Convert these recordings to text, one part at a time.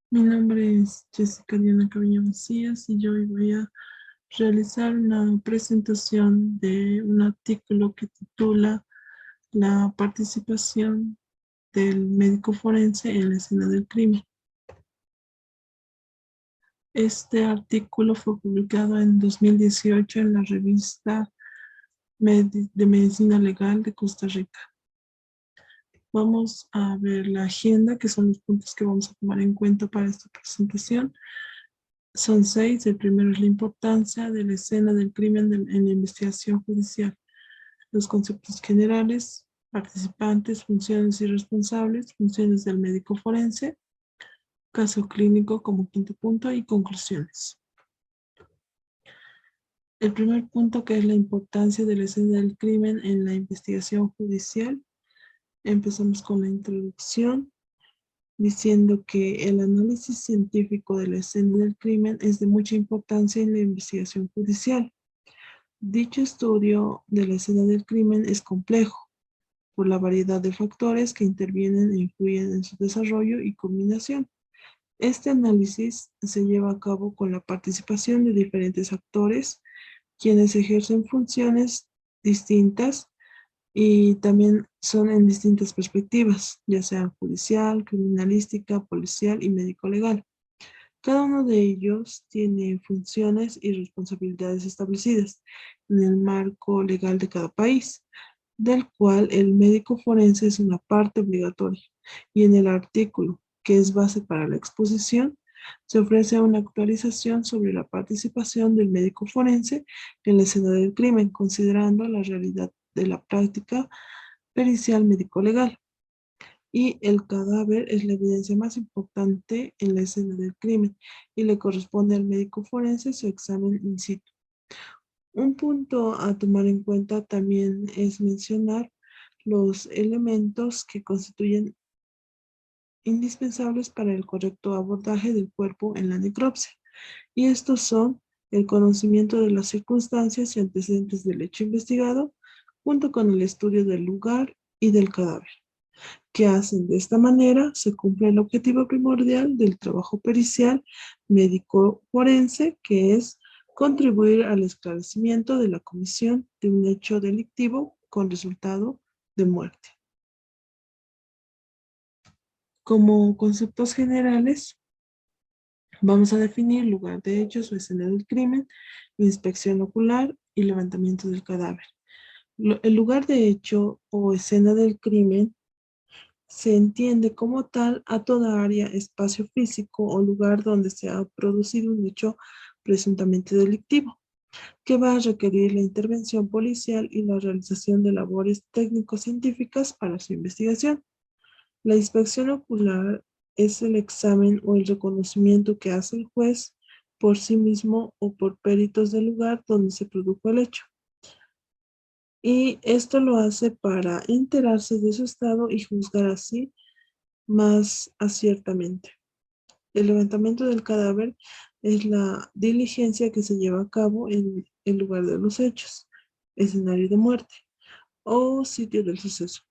Mi nombre es Jessica Diana Caviño Macías y yo hoy voy a realizar una presentación de un artículo que titula La participación del médico forense en la escena del crimen. Este artículo fue publicado en 2018 en la revista de Medicina Legal de Costa Rica. Vamos a ver la agenda, que son los puntos que vamos a tomar en cuenta para esta presentación. Son 6. El primero es la importancia de la escena del crimen en la investigación judicial. Los conceptos generales, participantes, funciones y responsables, funciones del médico forense, caso clínico como quinto punto y conclusiones. El primer punto, que es la importancia de la escena del crimen en la investigación judicial. Empezamos con la introducción, diciendo que el análisis científico de la escena del crimen es de mucha importancia en la investigación judicial. Dicho estudio de la escena del crimen es complejo por la variedad de factores que intervienen e influyen en su desarrollo y combinación. Este análisis se lleva a cabo con la participación de diferentes actores, quienes ejercen funciones distintas y también son en distintas perspectivas, ya sea judicial, criminalística, policial y médico-legal. Cada uno de ellos tiene funciones y responsabilidades establecidas en el marco legal de cada país, del cual el médico forense es una parte obligatoria. Y en el artículo, que es base para la exposición, se ofrece una actualización sobre la participación del médico forense en la escena del crimen, considerando la realidad de la práctica pericial médico-legal. Y el cadáver es la evidencia más importante en la escena del crimen y le corresponde al médico forense su examen in situ. Un punto a tomar en cuenta también es mencionar los elementos que constituyen indispensables para el correcto abordaje del cuerpo en la necropsia. Y estos son el conocimiento de las circunstancias y antecedentes del hecho investigado, junto con el estudio del lugar y del cadáver, que hacen de esta manera se cumple el objetivo primordial del trabajo pericial médico forense, que es contribuir al esclarecimiento de la comisión de un hecho delictivo con resultado de muerte. Como conceptos generales, vamos a definir lugar de hechos o escena del crimen, inspección ocular y levantamiento del cadáver. El lugar de hecho o escena del crimen se entiende como tal a toda área, espacio físico o lugar donde se ha producido un hecho presuntamente delictivo, que va a requerir la intervención policial y la realización de labores técnico-científicas para su investigación. La inspección ocular es el examen o el reconocimiento que hace el juez por sí mismo o por peritos del lugar donde se produjo el hecho. Y esto lo hace para enterarse de su estado y juzgar así más aciertamente. El levantamiento del cadáver es la diligencia que se lleva a cabo en el lugar de los hechos, escenario de muerte o sitio del suceso.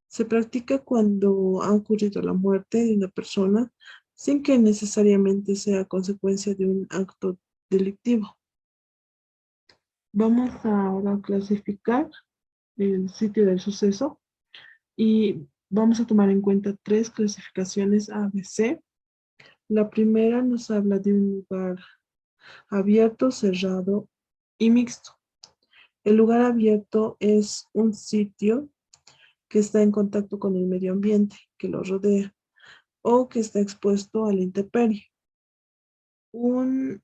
Se practica cuando ha ocurrido la muerte de una persona sin que necesariamente sea consecuencia de un acto delictivo. Vamos ahora a clasificar el sitio del suceso y vamos a tomar en cuenta 3 clasificaciones ABC. La primera nos habla de un lugar abierto, cerrado y mixto. El lugar abierto es un sitio que está en contacto con el medio ambiente que lo rodea o que está expuesto a la intemperie. Una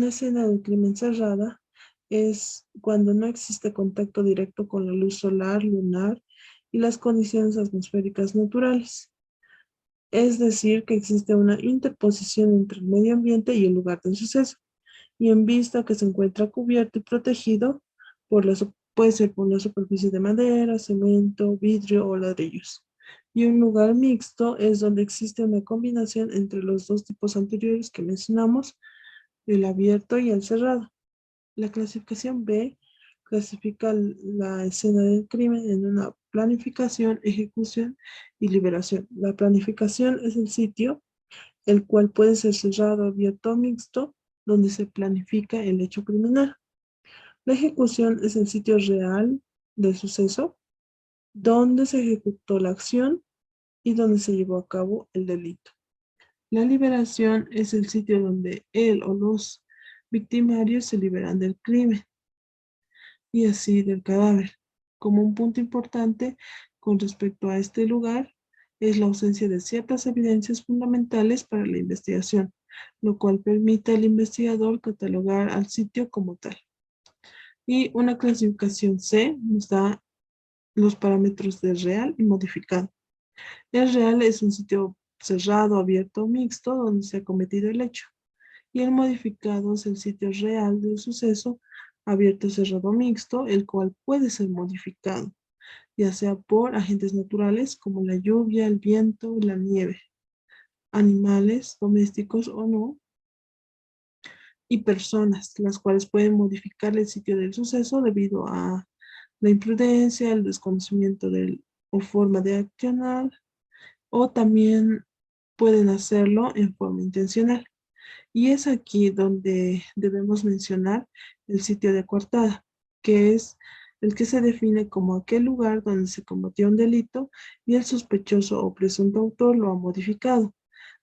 escena del crimen cerrada es cuando no existe contacto directo con la luz solar, lunar y las condiciones atmosféricas naturales. Es decir, que existe una interposición entre el medio ambiente y el lugar del suceso, y en vista que se encuentra cubierto y protegido puede ser por una superficie de madera, cemento, vidrio o ladrillos. Y un lugar mixto es donde existe una combinación entre los dos tipos anteriores que mencionamos, el abierto y el cerrado. La clasificación B clasifica la escena del crimen en una planificación, ejecución y liberación. La planificación es el sitio el cual puede ser cerrado, abierto o mixto, donde se planifica el hecho criminal. La ejecución es el sitio real del suceso, donde se ejecutó la acción y donde se llevó a cabo el delito. La liberación es el sitio donde él o los victimarios se liberan del crimen y así del cadáver. Como un punto importante con respecto a este lugar es la ausencia de ciertas evidencias fundamentales para la investigación, lo cual permite al investigador catalogar al sitio como tal. Y una clasificación C nos da los parámetros de real y modificado. El real es un sitio cerrado, abierto o mixto donde se ha cometido el hecho. Y el modificado es el sitio real del suceso, abierto, cerrado o mixto, el cual puede ser modificado, ya sea por agentes naturales como la lluvia, el viento, la nieve, animales domésticos o no, y personas, las cuales pueden modificar el sitio del suceso debido a la imprudencia, el desconocimiento o forma de accionar, o también pueden hacerlo en forma intencional. Y es aquí donde debemos mencionar el sitio de coartada, que es el que se define como aquel lugar donde se cometió un delito y el sospechoso o presunto autor lo ha modificado,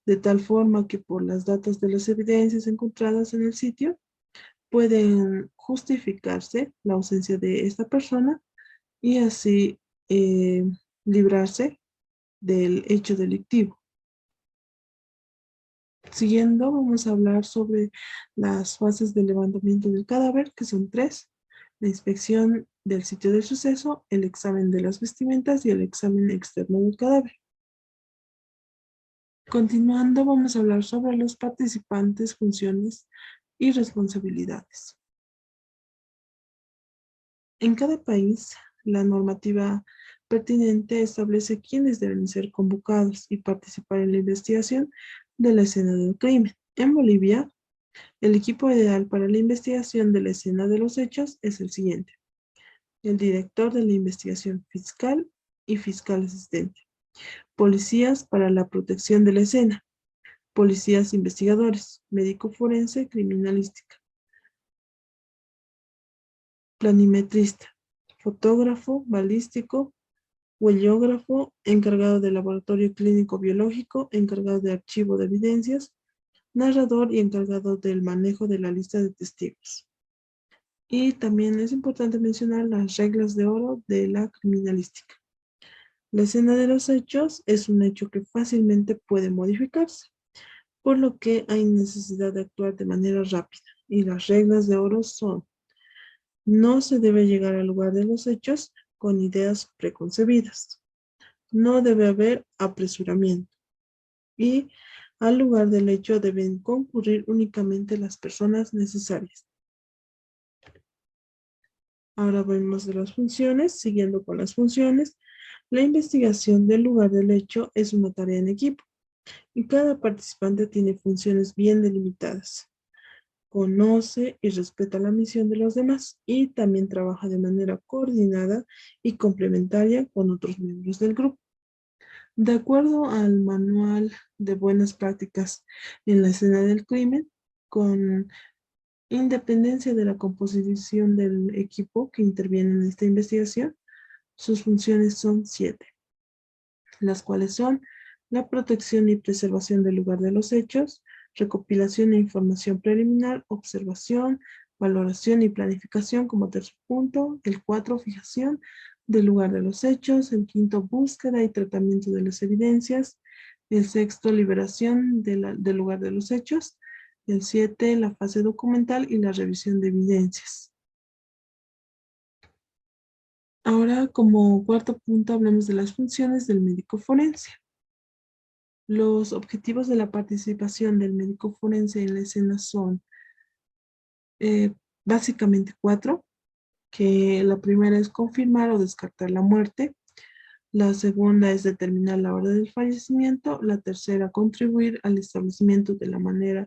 de tal forma que por las datas de las evidencias encontradas en el sitio pueden justificarse la ausencia de esta persona y así eh, librarse del hecho delictivo. Siguiendo, vamos a hablar sobre las fases de levantamiento del cadáver, que son tres: la inspección del sitio del suceso, el examen de las vestimentas y el examen externo del cadáver. Continuando, vamos a hablar sobre los participantes, funciones y responsabilidades. En cada país, la normativa pertinente establece quiénes deben ser convocados y participar en la investigación de la escena del crimen. En Bolivia, el equipo ideal para la investigación de la escena de los hechos es el siguiente: el director de la investigación fiscal y fiscal asistente, policías para la protección de la escena, policías investigadores, médico forense, criminalística, planimetrista, fotógrafo, balístico, huellógrafo, encargado de laboratorio clínico biológico, encargado de archivo de evidencias, narrador y encargado del manejo de la lista de testigos. Y también es importante mencionar las reglas de oro de la criminalística. La escena de los hechos es un hecho que fácilmente puede modificarse, por lo que hay necesidad de actuar de manera rápida. Y las reglas de oro son: no se debe llegar al lugar de los hechos con ideas preconcebidas. No debe haber apresuramiento. Y al lugar del hecho deben concurrir únicamente las personas necesarias. Ahora vemos de las funciones. Siguiendo con las funciones, la investigación del lugar del hecho es una tarea en equipo y cada participante tiene funciones bien delimitadas. Conoce y respeta la misión de los demás y también trabaja de manera coordinada y complementaria con otros miembros del grupo. De acuerdo al manual de buenas prácticas en la escena del crimen, con independencia de la composición del equipo que interviene en esta investigación, sus funciones son 7, las cuales son la protección y preservación del lugar de los hechos, recopilación e información preliminar, observación, valoración y planificación como tercer punto, el 4, fijación del lugar de los hechos, el 5, búsqueda y tratamiento de las evidencias, el 6, liberación del lugar de los hechos, el 7, la fase documental y la revisión de evidencias. Ahora, como cuarto punto, hablemos de las funciones del médico forense. Los objetivos de la participación del médico forense en la escena son eh, básicamente 4, que la primera es confirmar o descartar la muerte, la segunda es determinar la hora del fallecimiento, la tercera contribuir al establecimiento de la manera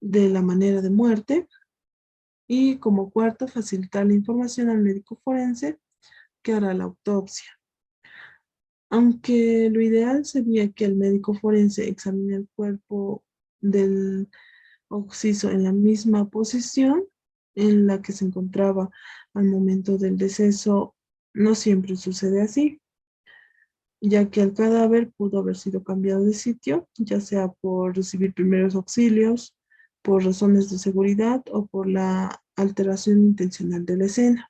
de muerte, y como cuarto facilitar la información al médico forense que hará la autopsia. Aunque lo ideal sería que el médico forense examine el cuerpo del occiso en la misma posición en la que se encontraba al momento del deceso, no siempre sucede así, ya que el cadáver pudo haber sido cambiado de sitio, ya sea por recibir primeros auxilios, por razones de seguridad o por la alteración intencional de la escena.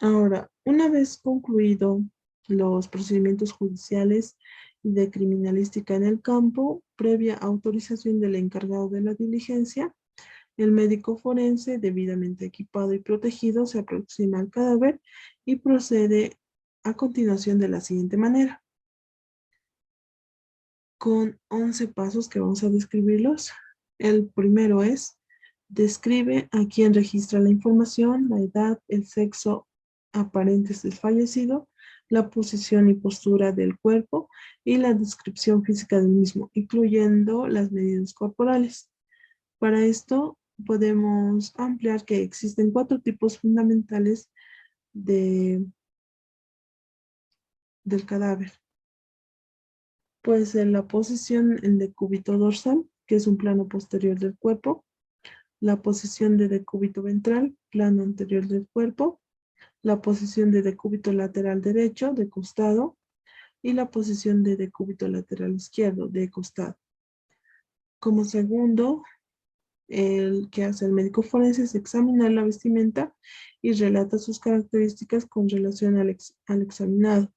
Ahora, una vez concluido los procedimientos judiciales y de criminalística en el campo, previa autorización del encargado de la diligencia, el médico forense, debidamente equipado y protegido, se aproxima al cadáver y procede a continuación de la siguiente manera, con 11 pasos que vamos a describirlos. El primero es, describe a quién registra la información, la edad, el sexo aparentes del fallecido, la posición y postura del cuerpo y la descripción física del mismo, incluyendo las medidas corporales. Para esto podemos ampliar que existen 4 tipos fundamentales de, del cadáver. Puede ser la posición en decúbito dorsal, que es un plano posterior del cuerpo, la posición de decúbito ventral, plano anterior del cuerpo, la posición de decúbito lateral derecho, de costado, y la posición de decúbito lateral izquierdo, de costado. Como segundo, el que hace el médico forense es examinar la vestimenta y relata sus características con relación al examinado,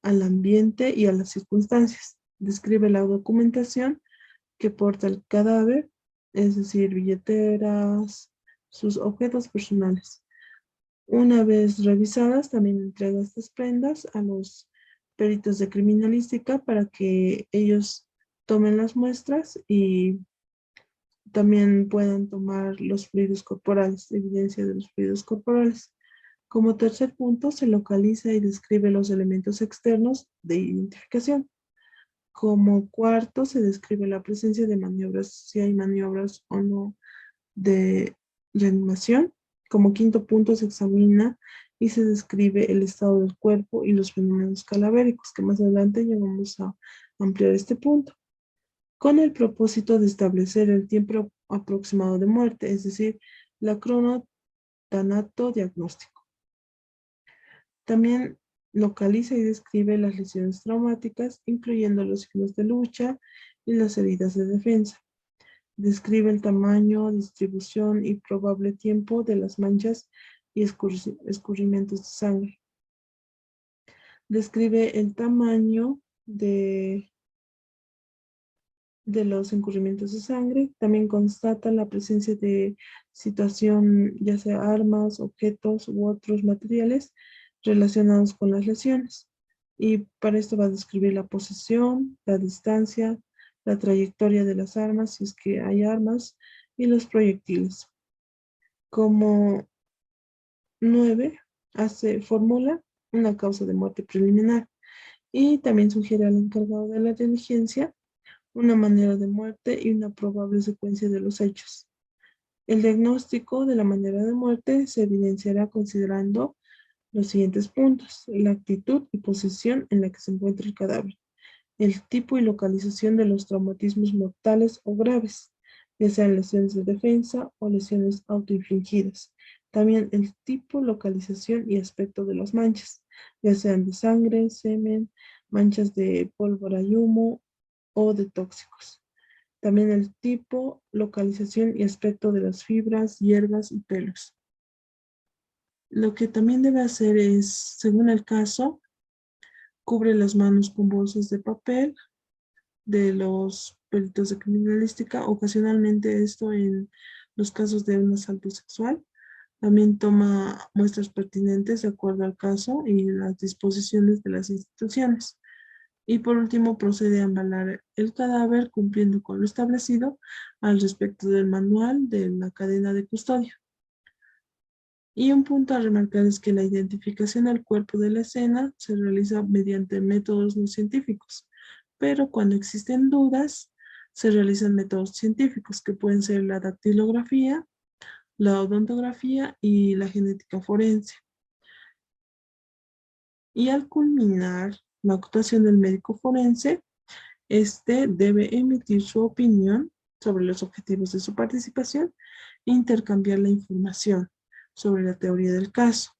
al ambiente y a las circunstancias. Describe la documentación que porta el cadáver, es decir, billeteras, sus objetos personales. Una vez revisadas, también entrega estas prendas a los peritos de criminalística para que ellos tomen las muestras y también puedan tomar los fluidos corporales, evidencia de los fluidos corporales. Como tercer punto, se localiza y describe los elementos externos de identificación. Como cuarto, se describe la presencia de maniobras, si hay maniobras o no de reanimación. Como quinto punto, se examina y se describe el estado del cuerpo y los fenómenos calavéricos, que más adelante ya vamos a ampliar este punto, con el propósito de establecer el tiempo aproximado de muerte, es decir, la cronotanato diagnóstico. También localiza y describe las lesiones traumáticas, incluyendo los signos de lucha y las heridas de defensa. Describe el tamaño, distribución y probable tiempo de las manchas y escurrimientos de sangre. Describe el tamaño de los escurrimientos de sangre. También constata la presencia de situación, ya sea armas, objetos u otros materiales relacionados con las lesiones. Y para esto va a describir la posición, la distancia, la trayectoria de las armas, si es que hay armas, y los proyectiles. Como 9, formula una causa de muerte preliminar y también sugiere al encargado de la diligencia una manera de muerte y una probable secuencia de los hechos. El diagnóstico de la manera de muerte se evidenciará considerando los siguientes puntos: la actitud y posición en la que se encuentra el cadáver, el tipo y localización de los traumatismos mortales o graves, ya sean lesiones de defensa o lesiones autoinfligidas. También el tipo, localización y aspecto de las manchas, ya sean de sangre, semen, manchas de pólvora y humo o de tóxicos. También el tipo, localización y aspecto de las fibras, hierbas y pelos. Lo que también debe hacer es, según el caso, cubre las manos con bolsas de papel de los peritos de criminalística, ocasionalmente esto en los casos de un asalto sexual. También toma muestras pertinentes de acuerdo al caso y las disposiciones de las instituciones. Y por último, procede a embalar el cadáver cumpliendo con lo establecido al respecto del manual de la cadena de custodia. Y un punto a remarcar es que la identificación del cuerpo de la escena se realiza mediante métodos no científicos, pero cuando existen dudas, se realizan métodos científicos que pueden ser la dactilografía, la odontografía y la genética forense. Y al culminar la actuación del médico forense, este debe emitir su opinión sobre los objetivos de su participación e intercambiar la información sobre la teoría del caso.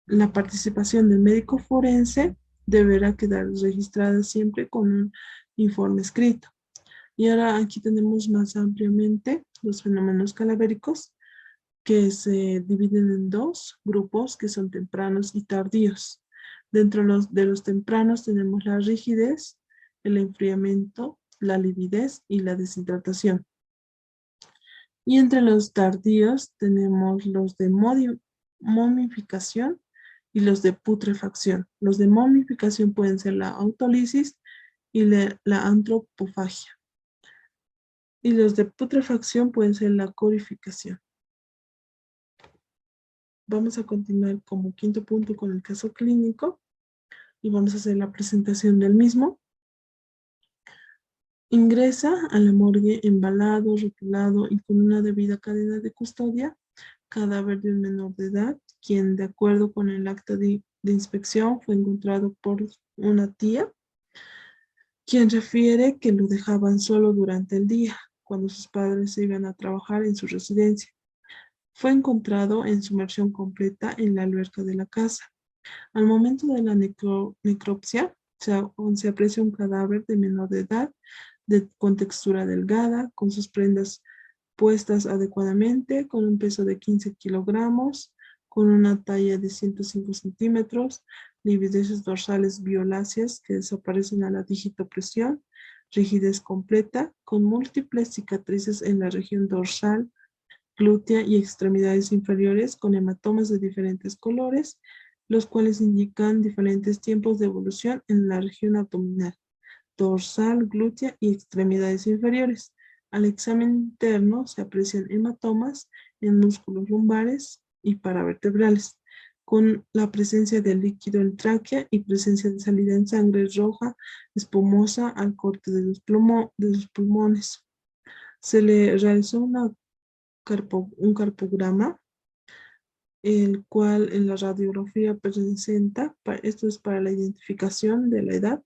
La participación del médico forense deberá quedar registrada siempre con un informe escrito. Y ahora aquí tenemos más ampliamente los fenómenos calavéricos, que se dividen en dos grupos que son tempranos y tardíos. Dentro de los tempranos tenemos la rigidez, el enfriamiento, la lividez y la deshidratación. Y entre los tardíos tenemos los de momificación y los de putrefacción. Los de momificación pueden ser la autólisis y la antropofagia. Y los de putrefacción pueden ser la corificación. Vamos a continuar como quinto punto con el caso clínico y vamos a hacer la presentación del mismo. Ingresa a la morgue embalado, rotulado y con una debida cadena de custodia, cadáver de un menor de edad, quien de acuerdo con el acta de inspección fue encontrado por una tía, quien refiere que lo dejaban solo durante el día, cuando sus padres se iban a trabajar en su residencia. Fue encontrado en sumersión completa en la alberca de la casa. Al momento de la necropsia, se aprecia un cadáver de menor de edad, con textura delgada, con sus prendas puestas adecuadamente, con un peso de 15 kilogramos, con una talla de 105 centímetros, livideces dorsales violáceas que desaparecen a la digitopresión, rigidez completa, con múltiples cicatrices en la región dorsal, glútea y extremidades inferiores, con hematomas de diferentes colores, los cuales indican diferentes tiempos de evolución en la región abdominal, dorsal, glútea y extremidades inferiores. Al examen interno se aprecian hematomas en músculos lumbares y paravertebrales, con la presencia de líquido en tráquea y presencia de salida en sangre roja, espumosa al corte de los pulmones. Se le realizó un carpograma, el cual en la radiografía presenta, esto es para la identificación de la edad,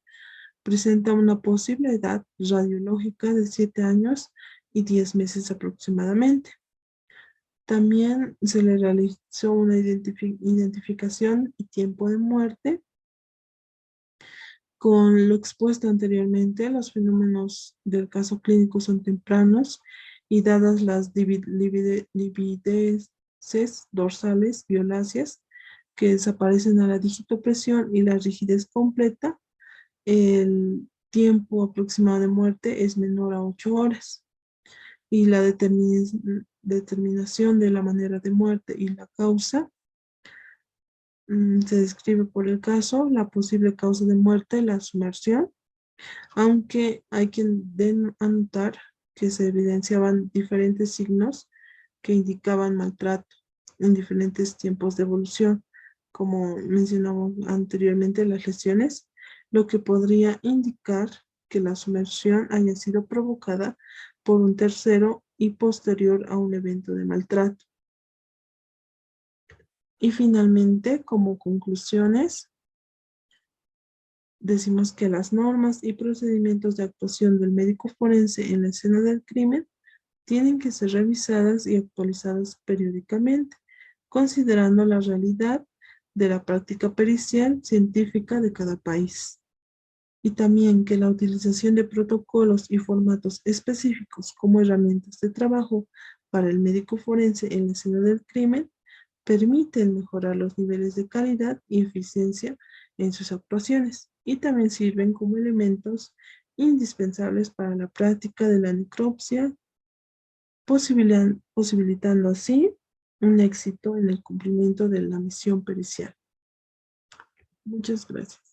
presenta una posible edad radiológica de 7 años y 10 meses aproximadamente. También se le realizó una identificación y tiempo de muerte. Con lo expuesto anteriormente, los fenómenos del caso clínico son tempranos y dadas las livideces dorsales violáceas que desaparecen a la digitopresión y la rigidez completa, el tiempo aproximado de muerte es menor a 8 horas y la determinación de la manera de muerte y la causa se describe por el caso, la posible causa de muerte, la sumersión, aunque hay que anotar que se evidenciaban diferentes signos que indicaban maltrato en diferentes tiempos de evolución, como mencionamos anteriormente, las lesiones, lo que podría indicar que la sumersión haya sido provocada por un tercero y posterior a un evento de maltrato. Y finalmente, como conclusiones, decimos que las normas y procedimientos de actuación del médico forense en la escena del crimen tienen que ser revisadas y actualizadas periódicamente, considerando la realidad de la práctica pericial científica de cada país. Y también que la utilización de protocolos y formatos específicos como herramientas de trabajo para el médico forense en la escena del crimen permiten mejorar los niveles de calidad y eficiencia en sus actuaciones y también sirven como elementos indispensables para la práctica de la necropsia, posibilitando así un éxito en el cumplimiento de la misión pericial. Muchas gracias.